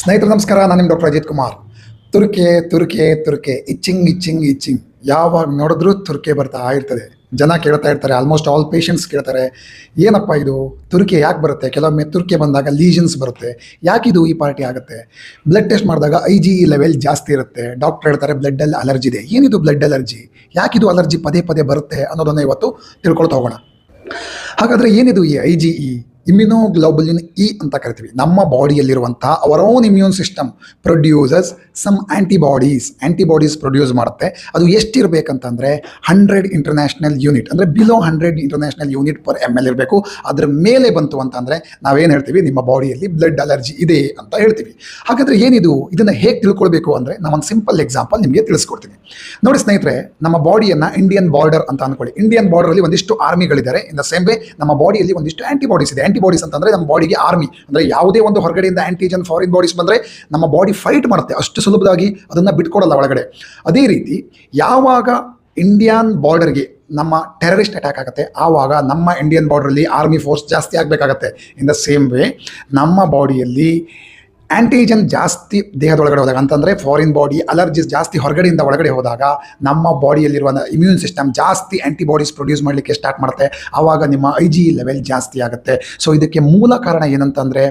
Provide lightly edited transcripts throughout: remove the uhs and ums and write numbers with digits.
ಸ್ನೇಹಿತರು ನಮಸ್ಕಾರ. ನಾನು ನಿಮ್ಮ ಡಾಕ್ಟರ್ ಅಜಿತ್ ಕುಮಾರ್. ತುರ್ಕೆ ಇಚ್ಚಿಂಗ್ ಯಾವಾಗ ನೋಡಿದ್ರೂ ತುರ್ಕೆ ಬರ್ತಾ ಇರ್ತದೆ. ಜನ ಕೇಳ್ತಾ ಇರ್ತಾರೆ, ಆಲ್ಮೋಸ್ಟ್ ಆಲ್ ಪೇಷಂಟ್ಸ್ ಕೇಳ್ತಾರೆ, ಏನಪ್ಪ ಇದು ತುರ್ಕೆ ಯಾಕೆ ಬರುತ್ತೆ? ಕೆಲವೊಮ್ಮೆ ತುರ್ಕೆ ಬಂದಾಗ ಲೀಷನ್ಸ್ ಬರುತ್ತೆ, ಯಾಕಿದು ಈ ಪಾರ್ಟಿ ಆಗುತ್ತೆ? ಬ್ಲಡ್ ಟೆಸ್ಟ್ ಮಾಡಿದಾಗ IgE ಲೆವೆಲ್ ಜಾಸ್ತಿ ಇರುತ್ತೆ. ಡಾಕ್ಟರ್ ಹೇಳ್ತಾರೆ ಬ್ಲಡ್ಡಲ್ಲಿ ಅಲರ್ಜಿ ಇದೆ. ಏನಿದು ಬ್ಲಡ್ ಅಲರ್ಜಿ? ಯಾಕಿದು ಅಲರ್ಜಿ ಪದೇ ಪದೇ ಬರುತ್ತೆ ಅನ್ನೋದನ್ನು ಇವತ್ತು ತಿಳ್ಕೊಳ್ತಾ ಹೋಗೋಣ. ಹಾಗಾದರೆ ಏನಿದು ಈ IgE? ಇಮ್ಯುನೋಗ್ಲೋಬುಲಿನ್ ಇ ಅಂತ ಕರಿತೀವಿ. ನಮ್ಮ ಬಾಡಿಯಲ್ಲಿರುವಂಥ our own immune system produces some antibodies produce ಮಾಡುತ್ತೆ. ಅದು ಎಷ್ಟಿರಬೇಕಂತಂದರೆ 100 ಇಂಟರ್ನ್ಯಾಷನಲ್ ಯೂನಿಟ್, ಅಂದರೆ below 100 international unit per ml ಇರಬೇಕು. ಅದರ ಮೇಲೆ ಬಂತು ಅಂತಂದರೆ ನಾವೇನು ಹೇಳ್ತೀವಿ, ನಿಮ್ಮ ಬಾಡಿಯಲ್ಲಿ ಬ್ಲಡ್ ಅಲರ್ಜಿ ಇದೆ ಅಂತ ಹೇಳ್ತೀವಿ. ಹಾಗಾದರೆ ಏನಿದು? ಇದನ್ನು ಹೇಗೆ ತಿಳ್ಕೊಳ್ಬೇಕು ಅಂದರೆ ನಾವೊಂದು ಸಿಂಪಲ್ ಎಕ್ಸಾಂಪಲ್ ನಿಮಗೆ ತಿಳಿಸ್ಕೊಡ್ತೀನಿ. ನೋಡಿ ಸ್ನೇಹಿತರೆ, ನಮ್ಮ ಬಾಡಿಯನ್ನು ಇಂಡಿಯನ್ ಬಾರ್ಡರ್ ಅಂತ ಅಂದ್ಕೊಳ್ಳಿ. ಇಂಡಿಯನ್ ಬಾರ್ಡರಲ್ಲಿ ಒಂದಿಷ್ಟು ಆರ್ಮಿಗಳಿದ್ದಾರೆ. ಇನ್ ದ ಸೇಮ್ ವೇ ನಮ್ಮ ಬಾಡಿಯಲ್ಲಿ ಒಂದಿಷ್ಟು ಆ್ಯಂಟಿಬಾಡೀಸ್ ಇದೆ. ಆ್ಯಂಟಿಬಾಡೀಸ್ ಅಂತಂದರೆ ನಮ್ಮ ಬಾಡಿಗೆ ಆರ್ಮಿ, ಅಂದರೆ ಯಾವುದೇ ಒಂದು ಹೊರಗಡೆಯಿಂದ ಆ್ಯಂಟಿಜನ್ ಫಾರಿನ್ ಬಾಡೀಸ್ ಬಂದರೆ ನಮ್ಮ ಬಾಡಿ ಫೈಟ್ ಮಾಡುತ್ತೆ, ಅಷ್ಟು ಸುಲಭವಾಗಿ ಅದನ್ನು ಬಿಟ್ಕೊಡಲ್ಲ ಒಳಗಡೆ. ಅದೇ ರೀತಿ ಯಾವಾಗ ಇಂಡಿಯನ್ ಬಾರ್ಡರ್ಗೆ ನಮ್ಮ ಟೆರರಿಸ್ಟ್ ಅಟ್ಯಾಕ್ ಆಗುತ್ತೆ, ಆವಾಗ ನಮ್ಮ ಇಂಡಿಯನ್ ಬಾರ್ಡ್ರಲ್ಲಿ ಆರ್ಮಿ ಫೋರ್ಸ್ ಜಾಸ್ತಿ ಆಗಬೇಕಾಗತ್ತೆ. ಇನ್ ದ ಸೇಮ್ ವೇ ನಮ್ಮ ಬಾಡಿಯಲ್ಲಿ ಆ್ಯಂಟಿಜನ್ ಜಾಸ್ತಿ ದೇಹದೊಳಗಡೆ ಹೋದಾಗ, ಅಂತಂದರೆ ಫಾರಿನ್ ಬಾಡಿ ಅಲರ್ಜಿಸ್ ಜಾಸ್ತಿ ಹೊರಗಡೆಯಿಂದ ಒಳಗಡೆ ಹೋದಾಗ ನಮ್ಮ ಬಾಡಿಯಲ್ಲಿರುವ ಇಮ್ಯೂನ್ ಸಿಸ್ಟಮ್ ಜಾಸ್ತಿ ಆ್ಯಂಟಿಬಾಡೀಸ್ ಪ್ರೊಡ್ಯೂಸ್ ಮಾಡಲಿಕ್ಕೆ ಸ್ಟಾರ್ಟ್ ಮಾಡುತ್ತೆ. ಆವಾಗ ನಿಮ್ಮ IgE ಲೆವೆಲ್ ಜಾಸ್ತಿ ಆಗುತ್ತೆ. ಸೊ ಇದಕ್ಕೆ ಮೂಲ ಕಾರಣ ಏನಂತಂದರೆ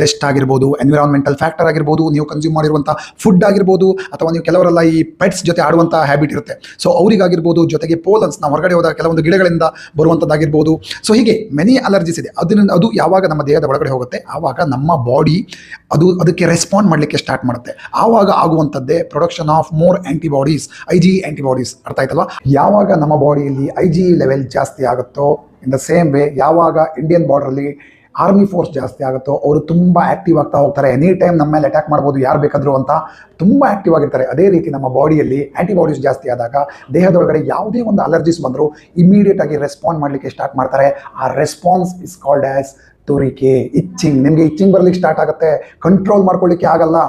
ಡಸ್ಟ್ ಆಗಿರ್ಬೋದು, ಎನ್ವಿರಾನ್ಮೆಂಟಲ್ ಫ್ಯಾಕ್ಟರ್ ಆಗಿರ್ಬೋದು, ನೀವು ಕನ್ಸ್ಯೂಮ್ ಮಾಡಿರುವಂಥ ಫುಡ್ ಆಗಿರ್ಬೋದು, ಅಥವಾ ನೀವು ಕೆಲವರೆಲ್ಲ ಈ ಪೆಟ್ಸ್ ಜೊತೆ ಆಡುವಂಥ ಹ್ಯಾಬಿಟ್ ಇರುತ್ತೆ, ಸೊ ಅವರಿಗಾಗಿರ್ಬೋದು. ಜೊತೆಗೆ ಪೋಲನ್ಸ್, ನಾವು ಹೊರಗಡೆ ಹೋದಾಗ ಕೆಲವೊಂದು ಗಿಡಗಳಿಂದ ಬರುವಂಥದ್ದಾಗಿರ್ಬೋದು. ಸೊ ಹೀಗೆ ಮೆನಿ ಅಲರ್ಜಿಸ್ ಇದೆ. ಅದು ಯಾವಾಗ ನಮ್ಮ ದೇಹದ ಒಳಗಡೆ ಹೋಗುತ್ತೆ, ಆವಾಗ ನಮ್ಮ ಬಾಡಿ ಅದಕ್ಕೆ ರೆಸ್ಪಾಂಡ್ ಮಾಡಲಿಕ್ಕೆ ಸ್ಟಾರ್ಟ್ ಮಾಡುತ್ತೆ. ಆವಾಗ ಆಗುವಂಥದ್ದೇ production of more antibodies, IgE antibodies. ಅರ್ಥ ಆಯ್ತಲ್ವಾ? ಯಾವಾಗ ನಮ್ಮ ಬಾಡಿಯಲ್ಲಿ IgE ಲೆವೆಲ್ ಜಾಸ್ತಿ ಆಗುತ್ತೋ, ಇನ್ ದ ಸೇಮ್ ವೇ ಯಾವಾಗ ಇಂಡಿಯನ್ ಬಾರ್ಡ್ರಲ್ಲಿ ಆರ್ಮಿ ಫೋರ್ಸ್ ಜಾಸ್ತಿ ಆಗುತ್ತೋ, ಅವರು ತುಂಬ ಆ್ಯಕ್ಟಿವ್ ಆಗ್ತಾ ಹೋಗ್ತಾರೆ. ಎನಿ ಟೈಮ್ ನಮ್ಮ ಮೇಲೆ ಅಟ್ಯಾಕ್ ಮಾಡ್ಬೋದು ಯಾರು ಬೇಕಾದರೂ ಅಂತ ತುಂಬ ಆ್ಯಕ್ಟಿವ್ ಆಗಿರ್ತಾರೆ. ಅದೇ ರೀತಿ ನಮ್ಮ ಬಾಡಿಯಲ್ಲಿ ಆ್ಯಂಟಿಬಾಡೀಸ್ ಜಾಸ್ತಿ ಆದಾಗ ದೇಹದೊಳಗಡೆ ಯಾವುದೇ ಒಂದು ಅಲರ್ಜೀಸ್ ಬಂದರೂ ಇಮಿಡಿಯೇಟ್ ಆಗಿ ರೆಸ್ಪಾಂಡ್ ಮಾಡಲಿಕ್ಕೆ ಸ್ಟಾರ್ಟ್ ಮಾಡ್ತಾರೆ. ಆ ರೆಸ್ಪಾನ್ಸ್ ಇಸ್ ಕಾಲ್ಡ್ ಆ್ಯಸ್ ತುರಿಕೆ, ಇಚ್ಚಿಂಗ್. ನಿಮಗೆ ಇಚ್ಚಿಂಗ್ ಬರಲಿಕ್ಕೆ ಸ್ಟಾರ್ಟ್ ಆಗುತ್ತೆ, ಕಂಟ್ರೋಲ್ ಮಾಡ್ಕೊಳ್ಳಿಕ್ಕೆ ಆಗಲ್ಲ.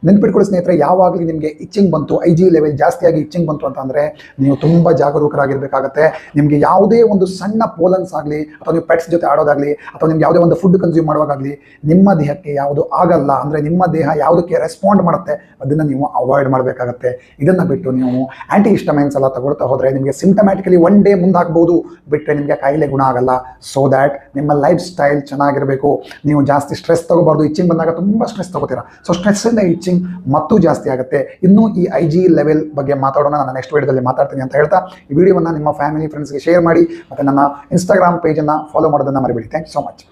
ನೆನ್ಪಿಟ್ಕೊಳ್ಳಿ ಸ್ನೇಹಿತರೆ, ಯಾವಾಗಲೂ ನಿಮಗೆ ಇಚ್ಚಿಂಗ್ ಬಂತು, IgE ಲೆವೆಲ್ ಜಾಸ್ತಿಯಾಗಿ ಇಚ್ಚಿಂಗ್ ಬಂತು ಅಂತಂದರೆ ನೀವು ತುಂಬ ಜಾಗರೂಕರಾಗಿರಬೇಕಾಗತ್ತೆ. ನಿಮಗೆ ಯಾವುದೇ ಒಂದು ಸಣ್ಣ ಪೋಲನ್ಸ್ ಆಗಲಿ, ಅಥವಾ ನೀವು ಪೆಟ್ಸ್ ಜೊತೆ ಆಡೋದಾಗಲಿ, ಅಥವಾ ನಿಮ್ಗೆ ಯಾವುದೇ ಒಂದು ಫುಡ್ ಕನ್ಸ್ಯೂಮ್ ಮಾಡುವಾಗಲಿ ನಿಮ್ಮ ದೇಹಕ್ಕೆ ಯಾವುದು ಆಗಲ್ಲ, ಅಂದರೆ ನಿಮ್ಮ ದೇಹ ಯಾವುದಕ್ಕೆ ರೆಸ್ಪಾಂಡ್ ಮಾಡುತ್ತೆ ಅದನ್ನು ನೀವು ಅವಾಯ್ಡ್ ಮಾಡಬೇಕಾಗತ್ತೆ. ಇದನ್ನು ಬಿಟ್ಟು ನೀವು ಆ್ಯಂಟಿ ಹಿಸ್ಟಮೈನ್ಸ್ ಎಲ್ಲ ತಗೊಳ್ತಾ ಹೋದರೆ ನಿಮಗೆ ಸಿಂಟಮ್ಯಾಟಿಕಲಿ ಒನ್ ಡೇ ಮುಂದಾಗ್ಬೋದು, ಬಿಟ್ಟರೆ ನಿಮಗೆ ಕಾಯಿಲೆ ಗುಣ ಆಗಲ್ಲ. ಸೊ ದ್ಯಾಟ್ ನಿಮ್ಮ ಲೈಫ್ ಸ್ಟೈಲ್ ಚೆನ್ನಾಗಿರಬೇಕು. ನೀವು ಜಾಸ್ತಿ ಸ್ಟ್ರೆಸ್ ತಗೋಬಾರ್ದು. ಇಚ್ಚಿಂಗ್ ಬಂದಾಗ ತುಂಬ ಸ್ಟ್ರೆಸ್ ತಗೋತೀರಾ. ಸೊ ಸ್ಟ್ರೆಸ್ಸಿಂದ ಇಚ್ಚಿಂಗ್ ಮತ್ತೂ ಜಾಸ್ತಿ ಆಗುತ್ತೆ. ಇನ್ನೂ ಈ IgE ಲೆವೆಲ್ ಬಗ್ಗೆ ಮಾತಾಡೋಣ, ನಾನು ನೆಕ್ಸ್ಟ್ ವಿಡಿಯೋದಲ್ಲಿ ಮಾತಾಡ್ತೀನಿ ಅಂತ ಹೇಳ್ತಾ ಈ ವಿಡಿಯೋವನ್ನು ನಿಮ್ಮ ಫ್ಯಾಮಿಲಿ ಫ್ರೆಂಡ್ಸ್ಗೆ ಶೇರ್ ಮಾಡಿ, ಮತ್ತು ನನ್ನ ಇನ್ಸ್ಟಾಗ್ರಾಮ್ ಪೇಜನ್ನು ಫಾಲೋ ಮಾಡೋದನ್ನು ಮರಿಬೇಡಿ. Thank you so much.